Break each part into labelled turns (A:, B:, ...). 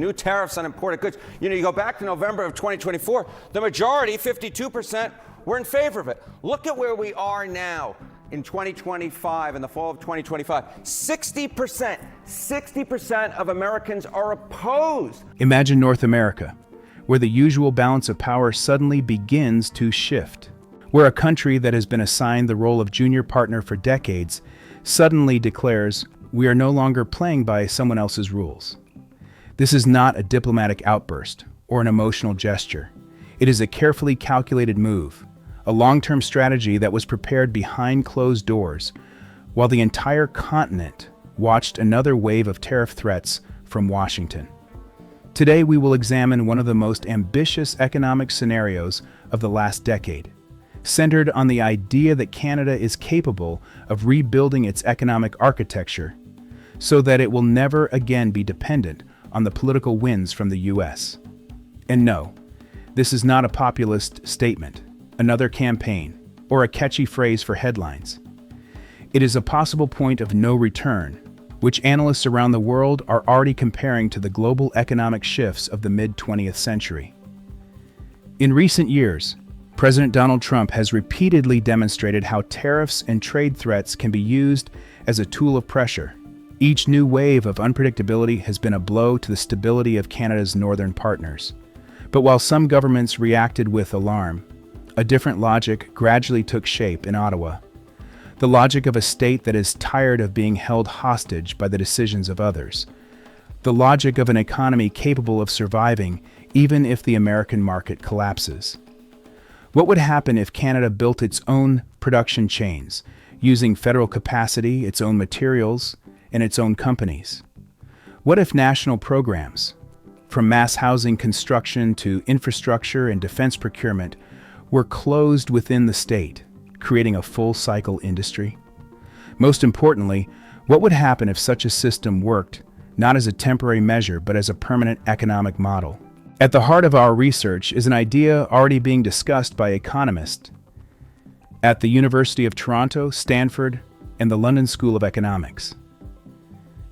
A: New tariffs on imported goods. You go back to November of 2024, the majority, 52%, were in favor of it. Look at where we are now in 2025, in the fall of 2025. 60% of Americans are opposed.
B: Imagine North America, where the usual balance of power suddenly begins to shift. Where a country that has been assigned the role of junior partner for decades suddenly declares, we are no longer playing by someone else's rules. This is not a diplomatic outburst or an emotional gesture. It is a carefully calculated move, a long-term strategy that was prepared behind closed doors, while the entire continent watched another wave of tariff threats from Washington. Today, we will examine one of the most ambitious economic scenarios of the last decade, centered on the idea that Canada is capable of rebuilding its economic architecture so that it will never again be dependent on the political winds from the U.S. And no, this is not a populist statement, another campaign, or a catchy phrase for headlines. It is a possible point of no return, which analysts around the world are already comparing to the global economic shifts of the mid-20th century. In recent years, President Donald Trump has repeatedly demonstrated how tariffs and trade threats can be used as a tool of pressure. Each new wave of unpredictability has been a blow to the stability of Canada's northern partners. But while some governments reacted with alarm, a different logic gradually took shape in Ottawa. The logic of a state that is tired of being held hostage by the decisions of others. The logic of an economy capable of surviving even if the American market collapses. What would happen if Canada built its own production chains, using federal capacity, its own materials, and its own companies? What if national programs, from mass housing construction to infrastructure and defense procurement, were closed within the state, creating a full-cycle industry? Most importantly, what would happen if such a system worked not as a temporary measure but as a permanent economic model? At the heart of our research is an idea already being discussed by economists at the University of Toronto, Stanford, and the London School of Economics.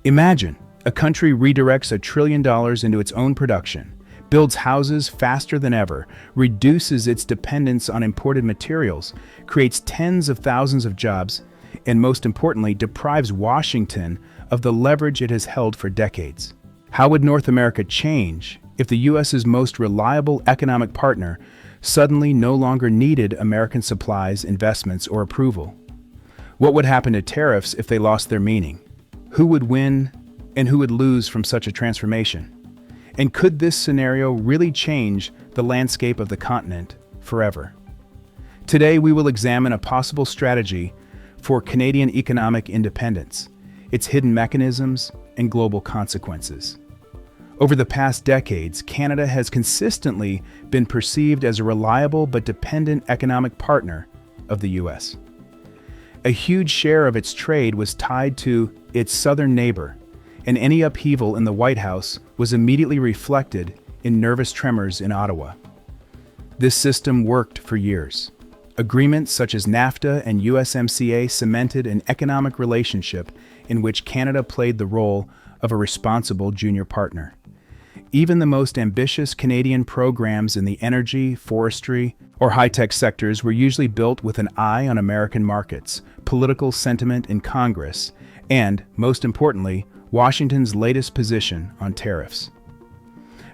B: Imagine a country redirects $1 trillion into its own production, builds houses faster than ever, reduces its dependence on imported materials, creates tens of thousands of jobs, and most importantly, deprives Washington of the leverage it has held for decades. How would North America change if the U.S.'s most reliable economic partner suddenly no longer needed American supplies, investments, or approval? What would happen to tariffs if they lost their meaning? Who would win and who would lose from such a transformation? And could this scenario really change the landscape of the continent forever? Today, we will examine a possible strategy for Canadian economic independence, its hidden mechanisms, and global consequences. Over the past decades, Canada has consistently been perceived as a reliable but dependent economic partner of the U.S. A huge share of its trade was tied to its southern neighbor, and any upheaval in the White House was immediately reflected in nervous tremors in Ottawa. This system worked for years. Agreements such as NAFTA and USMCA cemented an economic relationship in which Canada played the role of a responsible junior partner. Even the most ambitious Canadian programs in the energy, forestry, or high-tech sectors were usually built with an eye on American markets, political sentiment in Congress, and, most importantly, Washington's latest position on tariffs.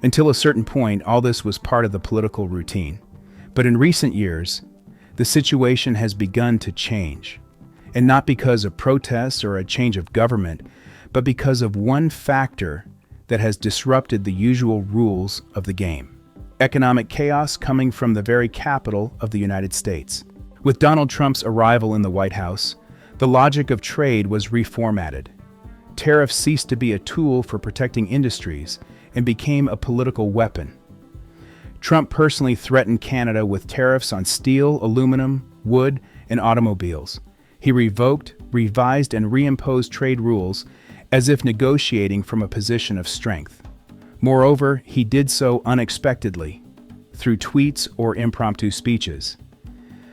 B: Until a certain point, all this was part of the political routine. But in recent years, the situation has begun to change. And not because of protests or a change of government, but because of one factor that has disrupted the usual rules of the game: economic chaos coming from the very capital of the United States. With Donald Trump's arrival in the White House, the logic of trade was reformatted. Tariffs ceased to be a tool for protecting industries and became a political weapon. Trump personally threatened Canada with tariffs on steel, aluminum, wood, and automobiles. He revoked, revised, and reimposed trade rules as if negotiating from a position of strength. Moreover, he did so unexpectedly, through tweets or impromptu speeches.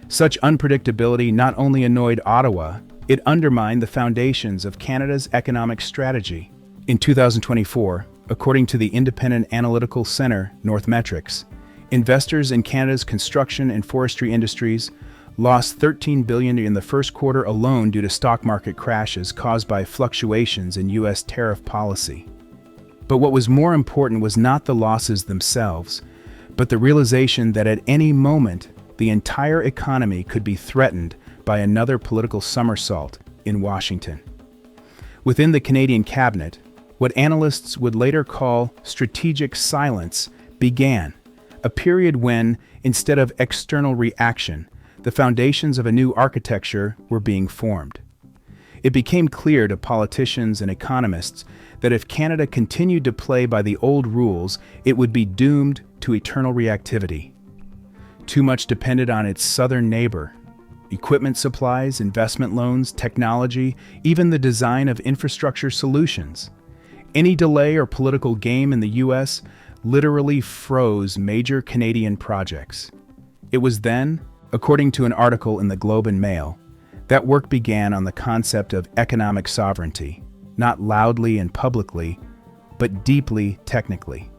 B: Such unpredictability not only annoyed Ottawa, it undermined the foundations of Canada's economic strategy. In 2024, According to the independent analytical center Northmetrics, investors in Canada's construction and forestry industries lost $13 billion in the first quarter alone due to stock market crashes caused by fluctuations in U.S. tariff policy. But what was more important was not the losses themselves, but the realization that at any moment, the entire economy could be threatened by another political somersault in Washington. Within the Canadian cabinet, what analysts would later call strategic silence began, a period when, instead of external reaction, the foundations of a new architecture were being formed. It became clear to politicians and economists that if Canada continued to play by the old rules, it would be doomed to eternal reactivity. Too much depended on its southern neighbor. Equipment supplies, investment loans, technology, even the design of infrastructure solutions. Any delay or political game in the U.S. literally froze major Canadian projects. It was then, according to an article in the Globe and Mail, that work began on the concept of economic sovereignty, not loudly and publicly, but deeply technically.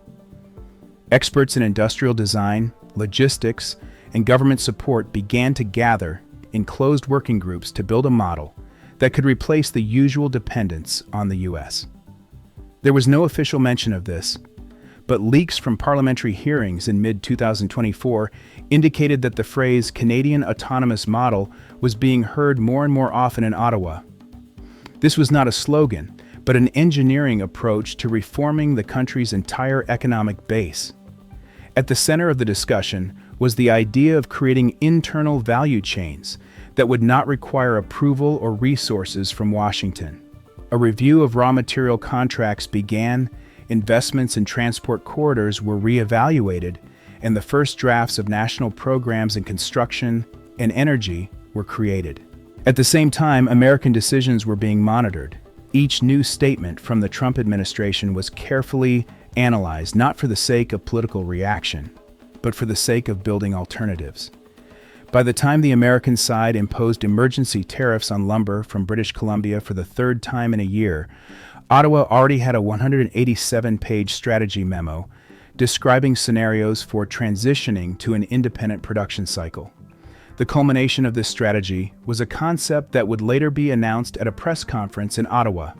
B: Experts in industrial design, logistics, and government support began to gather in closed working groups to build a model that could replace the usual dependence on the U.S. There was no official mention of this, but leaks from parliamentary hearings in mid-2024 indicated that the phrase Canadian Autonomous Model was being heard more and more often in Ottawa. This was not a slogan, but an engineering approach to reforming the country's entire economic base. At the center of the discussion was the idea of creating internal value chains that would not require approval or resources from Washington. A review of raw material contracts began, investments in transport corridors were reevaluated, and the first drafts of national programs in construction and energy were created. At the same time, American decisions were being monitored. Each new statement from the Trump administration was carefully analyzed, not for the sake of political reaction, but for the sake of building alternatives. By the time the American side imposed emergency tariffs on lumber from British Columbia for the third time in a year, Ottawa already had a 187-page strategy memo describing scenarios for transitioning to an independent production cycle. The culmination of this strategy was a concept that would later be announced at a press conference in Ottawa.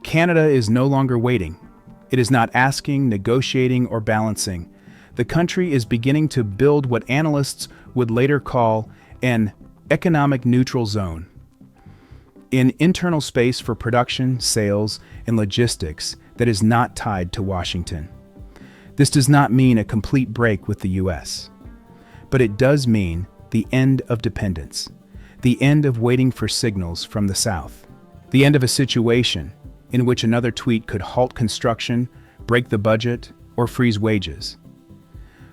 B: Canada is no longer waiting. It is not asking, negotiating, or balancing. The country is beginning to build what analysts would later call an economic neutral zone. An internal space for production, sales, and logistics that is not tied to Washington. This does not mean a complete break with the U.S., but it does mean the end of dependence, the end of waiting for signals from the South, the end of a situation in which another tweet could halt construction, break the budget, or freeze wages.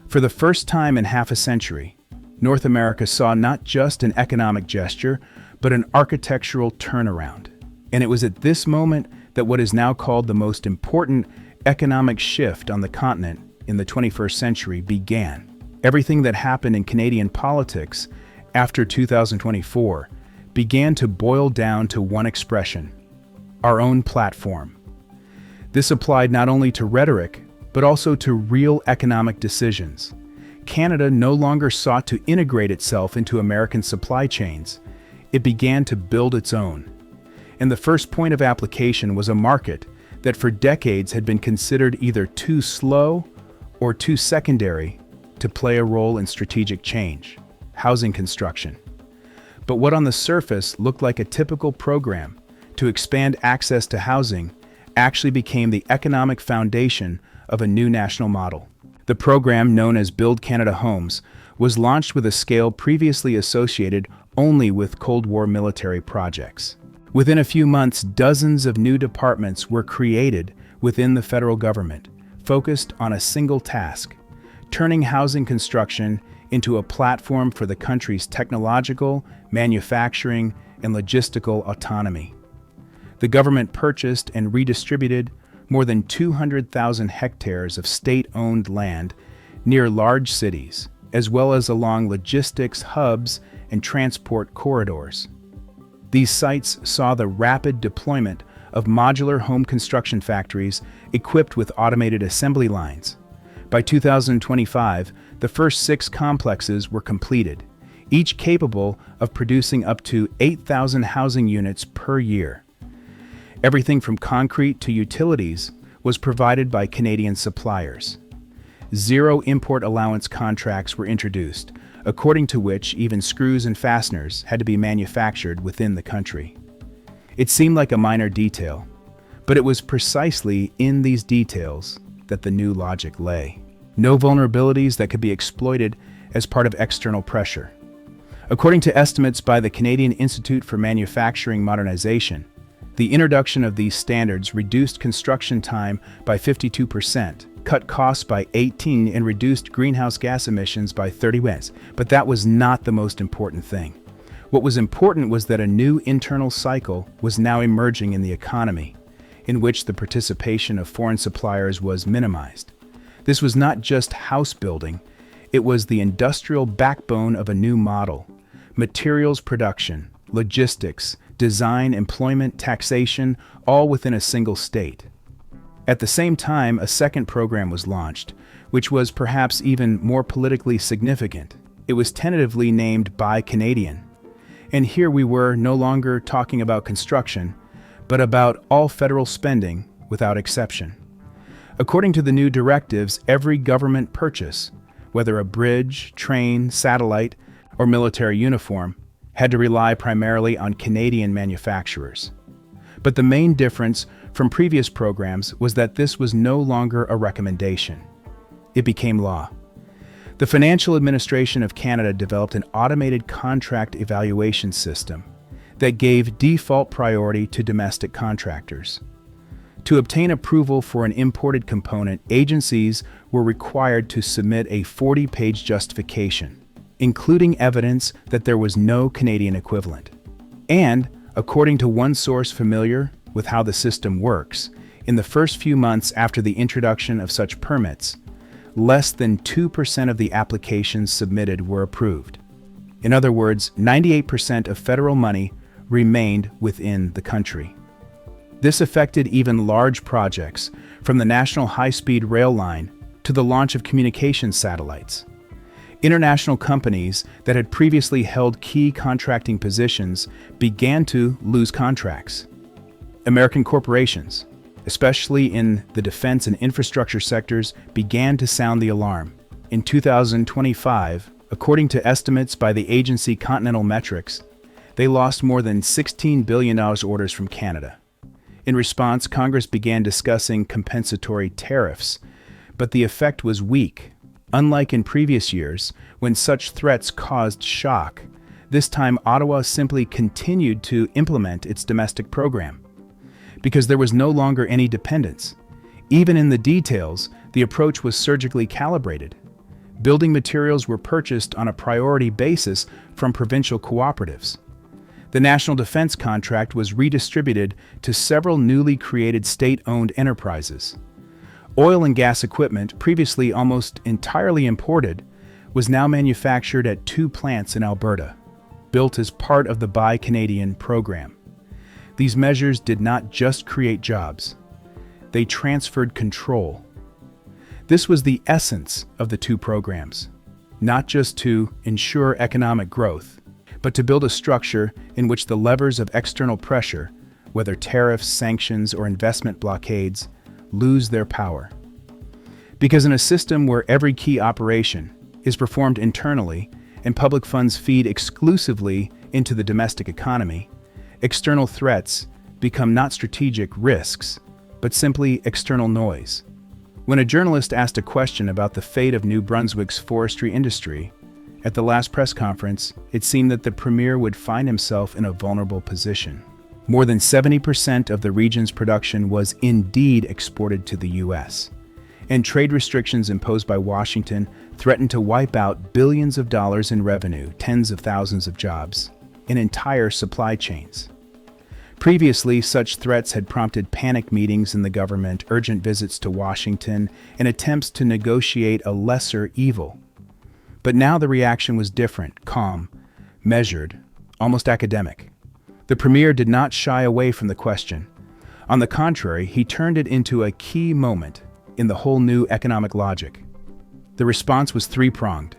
B: For the first time in half a century, North America saw not just an economic gesture, but an architectural turnaround. And it was at this moment that what is now called the most important economic shift on the continent in the 21st century began. Everything that happened in Canadian politics after 2024 began to boil down to one expression: our own platform. This applied not only to rhetoric, but also to real economic decisions. Canada no longer sought to integrate itself into American supply chains. It began to build its own. And the first point of application was a market that for decades had been considered either too slow or too secondary to play a role in strategic change: housing construction. But what on the surface looked like a typical program to expand access to housing actually became the economic foundation of a new national model. The program, known as Build Canada Homes, was launched with a scale previously associated only with Cold War military projects. Within a few months, dozens of new departments were created within the federal government, focused on a single task: turning housing construction into a platform for the country's technological, manufacturing, and logistical autonomy. The government purchased and redistributed more than 200,000 hectares of state-owned land near large cities, as well as along logistics hubs and transport corridors. These sites saw the rapid deployment of modular home construction factories equipped with automated assembly lines. By 2025, the first 6 complexes were completed, each capable of producing up to 8,000 housing units per year. Everything from concrete to utilities was provided by Canadian suppliers. Zero import allowance contracts were introduced, according to which even screws and fasteners had to be manufactured within the country. It seemed like a minor detail, but it was precisely in these details that the new logic lay. No vulnerabilities that could be exploited as part of external pressure. According to estimates by the Canadian Institute for Manufacturing Modernization, the introduction of these standards reduced construction time by 52%, cut costs by 18%, and reduced greenhouse gas emissions by 30%. But that was not the most important thing. What was important was that a new internal cycle was now emerging in the economy, in which the participation of foreign suppliers was minimized. This was not just house building, it was the industrial backbone of a new model. Materials production, logistics, design, employment, taxation, all within a single state. At the same time, a second program was launched, which was perhaps even more politically significant. It was tentatively named Buy Canadian. And here we were no longer talking about construction, but about all federal spending without exception. According to the new directives, every government purchase, whether a bridge, train, satellite, or military uniform, had to rely primarily on Canadian manufacturers. But the main difference from previous programs was that this was no longer a recommendation. It became law. The Financial Administration of Canada developed an automated contract evaluation system that gave default priority to domestic contractors. To obtain approval for an imported component, agencies were required to submit a 40-page justification, including evidence that there was no Canadian equivalent. And, according to one source familiar with how the system works, in the first few months after the introduction of such permits, less than 2% of the applications submitted were approved. In other words, 98% of federal money remained within the country. This affected even large projects, from the National High-Speed Rail Line to the launch of communications satellites. International companies that had previously held key contracting positions began to lose contracts. American corporations, especially in the defense and infrastructure sectors, began to sound the alarm. In 2025, according to estimates by the agency Continental Metrics, they lost more than $16 billion orders from Canada. In response, Congress began discussing compensatory tariffs, but the effect was weak. Unlike in previous years, when such threats caused shock, this time Ottawa simply continued to implement its domestic program, because there was no longer any dependence. Even in the details, the approach was surgically calibrated. Building materials were purchased on a priority basis from provincial cooperatives. The national defense contract was redistributed to several newly created state-owned enterprises. Oil and gas equipment, previously almost entirely imported, was now manufactured at 2 plants in Alberta, built as part of the Buy Canadian program. These measures did not just create jobs, they transferred control. This was the essence of the 2 programs, not just to ensure economic growth, but to build a structure in which the levers of external pressure, whether tariffs, sanctions, or investment blockades, lose their power. Because in a system where every key operation is performed internally and public funds feed exclusively into the domestic economy, external threats become not strategic risks, but simply external noise. When a journalist asked a question about the fate of New Brunswick's forestry industry, at the last press conference, it seemed that the Premier would find himself in a vulnerable position. More than 70% of the region's production was indeed exported to the U.S., and trade restrictions imposed by Washington threatened to wipe out billions of dollars in revenue, tens of thousands of jobs, and entire supply chains. Previously, such threats had prompted panic meetings in the government, urgent visits to Washington, and attempts to negotiate a lesser evil. But now the reaction was different, calm, measured, almost academic. The Premier did not shy away from the question. On the contrary, he turned it into a key moment in the whole new economic logic. The response was three-pronged.